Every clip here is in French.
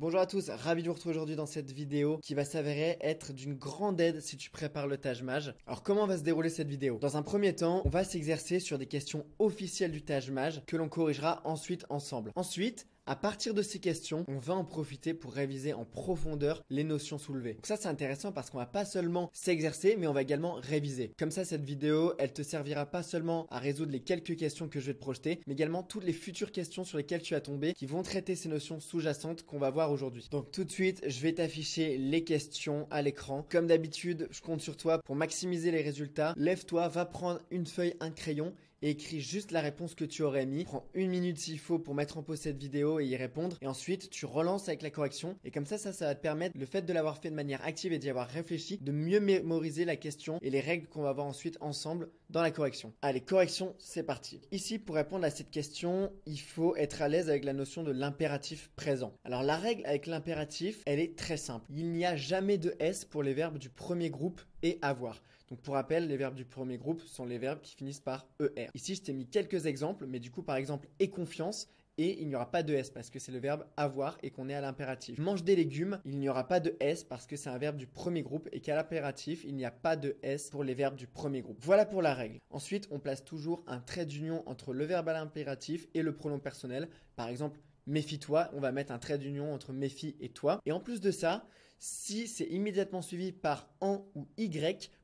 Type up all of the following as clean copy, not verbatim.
Bonjour à tous, ravi de vous retrouver aujourd'hui dans cette vidéo qui va s'avérer être d'une grande aide si tu prépares le Taj Mahal. Alors comment va se dérouler cette vidéo? Dans un premier temps, on va s'exercer sur des questions officielles du Taj Mahal que l'on corrigera ensuite ensemble. Ensuite, à partir de ces questions, on va en profiter pour réviser en profondeur les notions soulevées. Donc ça, c'est intéressant parce qu'on va pas seulement s'exercer, mais on va également réviser. Comme ça, cette vidéo, elle te servira pas seulement à résoudre les quelques questions que je vais te projeter, mais également toutes les futures questions sur lesquelles tu vas tomber qui vont traiter ces notions sous-jacentes qu'on va voir aujourd'hui. Donc tout de suite, je vais t'afficher les questions à l'écran. Comme d'habitude, je compte sur toi pour maximiser les résultats. Lève-toi, va prendre une feuille, un crayon et écris juste la réponse que tu aurais mis. Prends une minute s'il faut pour mettre en pause cette vidéo et y répondre. Et ensuite, tu relances avec la correction. Et comme ça va te permettre, le fait de l'avoir fait de manière active et d'y avoir réfléchi, de mieux mémoriser la question et les règles qu'on va voir ensuite ensemble dans la correction. Allez, correction, c'est parti. Ici, pour répondre à cette question, il faut être à l'aise avec la notion de l'impératif présent. Alors, la règle avec l'impératif, elle est très simple. Il n'y a jamais de S pour les verbes du premier groupe et avoir. Donc pour rappel, les verbes du premier groupe sont les verbes qui finissent par ER. Ici, je t'ai mis quelques exemples, mais du coup, par exemple, aie confiance, et il n'y aura pas de S parce que c'est le verbe avoir et qu'on est à l'impératif. Mange des légumes, il n'y aura pas de S parce que c'est un verbe du premier groupe et qu'à l'impératif, il n'y a pas de S pour les verbes du premier groupe. Voilà pour la règle. Ensuite, on place toujours un trait d'union entre le verbe à l'impératif et le pronom personnel. Par exemple, méfie-toi, on va mettre un trait d'union entre méfie et toi. Et en plus de ça, si c'est immédiatement suivi par en ou y,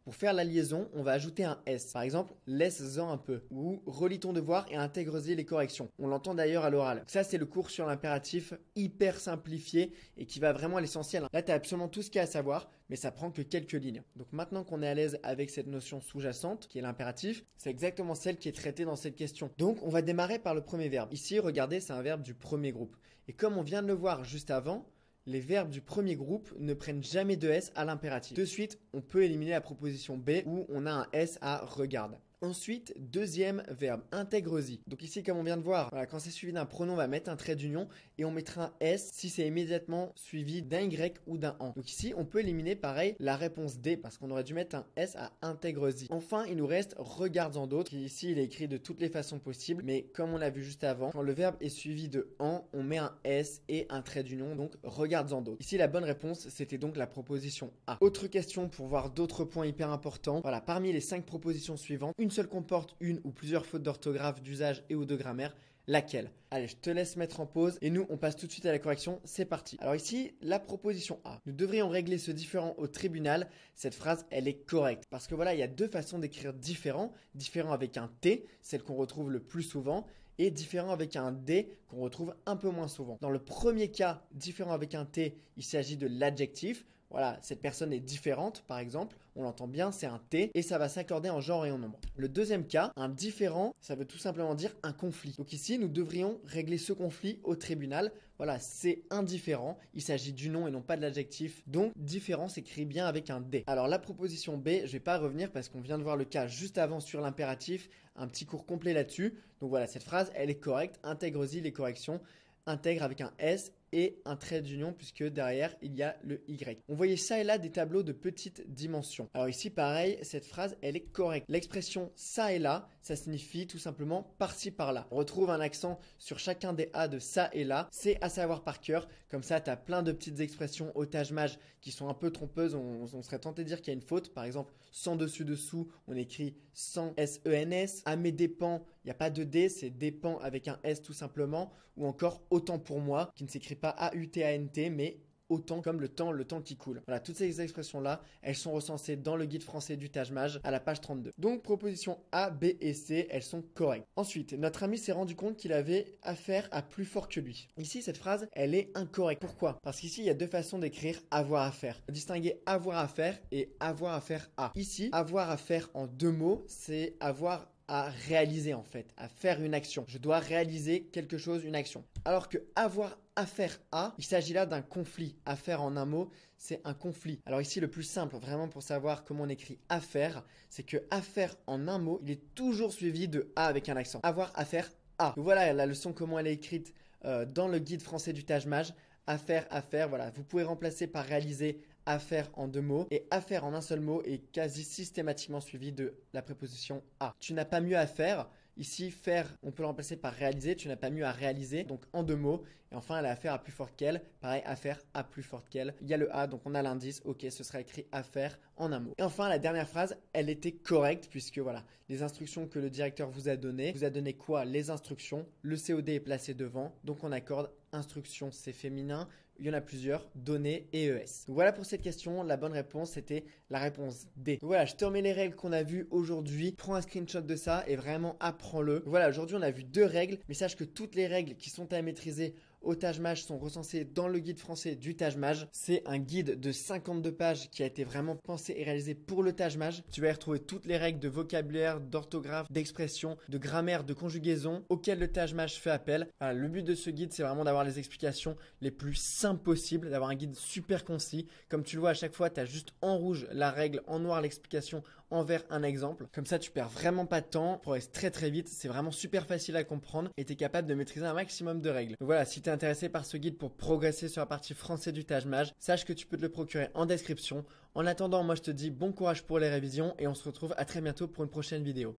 pour faire la liaison, on va ajouter un S. Par exemple, laisse-en un peu. Ou relis ton devoir et intègre-y les corrections. On l'entend d'ailleurs à l'oral. Ça, c'est le cours sur l'impératif hyper simplifié et qui va vraiment à l'essentiel. Là, tu as absolument tout ce qu'il y a à savoir, mais ça prend que quelques lignes. Donc maintenant qu'on est à l'aise avec cette notion sous-jacente, qui est l'impératif, c'est exactement celle qui est traitée dans cette question. Donc, on va démarrer par le premier verbe. Ici, regardez, c'est un verbe du premier groupe. Et comme on vient de le voir juste avant, les verbes du premier groupe ne prennent jamais de S à l'impératif. De suite, on peut éliminer la proposition B où on a un S à regarde. Ensuite, deuxième verbe, intègre-y. Donc ici, comme on vient de voir, voilà, quand c'est suivi d'un pronom, on va mettre un trait d'union et on mettra un S si c'est immédiatement suivi d'un Y ou d'un AN. Donc ici, on peut éliminer pareil la réponse D parce qu'on aurait dû mettre un S à intègre-y. Enfin, il nous reste regarde-en d'autres qui ici, il est écrit de toutes les façons possibles, mais comme on l'a vu juste avant, quand le verbe est suivi de AN, on met un S et un trait d'union, donc regarde-en d'autres. Ici, la bonne réponse, c'était donc la proposition A. Autre question pour voir d'autres points hyper importants. Voilà, parmi les 5 propositions suivantes, une seule comporte une ou plusieurs fautes d'orthographe, d'usage et ou de grammaire. Laquelle? Allez, je te laisse mettre en pause et nous, on passe tout de suite à la correction. C'est parti. Alors ici, la proposition A. Nous devrions régler ce différend au tribunal. Cette phrase, elle est correcte. Parce que voilà, il y a deux façons d'écrire différent. Différent avec un T, celle qu'on retrouve le plus souvent, et différent avec un D qu'on retrouve un peu moins souvent. Dans le premier cas, différent avec un T, il s'agit de l'adjectif. Voilà, cette personne est différente, par exemple. On l'entend bien, c'est un T et ça va s'accorder en genre et en nombre. Le deuxième cas, un différent, ça veut tout simplement dire un conflit. Donc ici, nous devrions régler ce conflit au tribunal. Voilà, c'est indifférent. Il s'agit du nom et non pas de l'adjectif. Donc, différent s'écrit bien avec un D. Alors, la proposition B, je vais pas revenir parce qu'on vient de voir le cas juste avant sur l'impératif. Un petit cours complet là-dessus. Donc voilà, cette phrase, elle est correcte. Intègre-y les corrections. Intègre avec un S et un trait d'union puisque derrière il y a le Y. On voyait ça et là des tableaux de petites dimensions. Alors ici pareil, cette phrase elle est correcte. L'expression ça et là, ça signifie tout simplement par-ci par-là. On retrouve un accent sur chacun des A de ça et là, c'est à savoir par cœur. Comme ça tu as plein de petites expressions au Taj Mahal qui sont un peu trompeuses. On serait tenté de dire qu'il y a une faute. Par exemple, sans dessus dessous, on écrit sans S-E-N-S. À mes dépens, il n'y a pas de D, c'est dépend avec un S tout simplement. Ou encore autant pour moi, qui ne s'écrit pas A-U-T-A-N-T, mais autant comme le temps qui coule. Voilà, toutes ces expressions-là, elles sont recensées dans le guide français du Taj Mahal à la page 32. Donc, propositions A, B et C, elles sont correctes. Ensuite, notre ami s'est rendu compte qu'il avait affaire à plus fort que lui. Ici, cette phrase, elle est incorrecte. Pourquoi? Parce qu'ici, il y a deux façons d'écrire avoir à faire. Distinguer avoir à faire et avoir à faire à. Ici, avoir à faire en deux mots, c'est avoir à réaliser en fait, à faire une action. Je dois réaliser quelque chose, une action. Alors que avoir affaire à, il s'agit là d'un conflit. Affaire en un mot, c'est un conflit. Alors ici, le plus simple, vraiment pour savoir comment on écrit affaire, c'est que affaire en un mot, il est toujours suivi de a avec un accent. Avoir affaire à. Donc voilà la leçon, comment elle est écrite dans le guide français du Taj Mahal. Affaire, voilà. Vous pouvez remplacer par réaliser affaire en deux mots et affaire en un seul mot est quasi systématiquement suivi de la préposition à. Tu n'as pas mieux à faire. Ici, faire, on peut le remplacer par réaliser. Tu n'as pas mieux à réaliser. Donc, en deux mots. Et enfin, elle a affaire à plus fort qu'elle. pareil, affaire A plus forte qu'elle. Il y a le A, donc on a l'indice, ok, ce sera écrit affaire en un mot. Et enfin, la dernière phrase, elle était correcte puisque voilà, les instructions que le directeur vous a donné quoi? Les instructions, le COD est placé devant, donc on accorde instruction, c'est féminin. Il y en a plusieurs, données et ES. Donc voilà pour cette question, la bonne réponse c'était la réponse D. Donc voilà, je te remets les règles qu'on a vues aujourd'hui. Prends un screenshot de ça et vraiment apprends-le. Donc voilà, aujourd'hui on a vu 2 règles, mais sache que toutes les règles qui sont à maîtriser au Taj Mahal sont recensées dans le guide français du Taj Mahal. C'est un guide de 52 pages qui a été vraiment pensé et réalisé pour le Taj Mahal. Tu vas y retrouver toutes les règles de vocabulaire, d'orthographe, d'expression, de grammaire, de conjugaison auxquelles le Taj Mahal fait appel. Voilà, le but de ce guide, c'est vraiment d'avoir les explications les plus simples possibles, d'avoir un guide super concis. Comme tu le vois, à chaque fois, tu as juste en rouge la règle, en noir l'explication, en vert un exemple. Comme ça, tu perds vraiment pas de temps, progresses très très vite. C'est vraiment super facile à comprendre et tu es capable de maîtriser un maximum de règles. Donc voilà, si tu es intéressé par ce guide pour progresser sur la partie français du Taj Mahal, sache que tu peux te le procurer en description. En attendant, moi je te dis bon courage pour les révisions et on se retrouve à très bientôt pour une prochaine vidéo.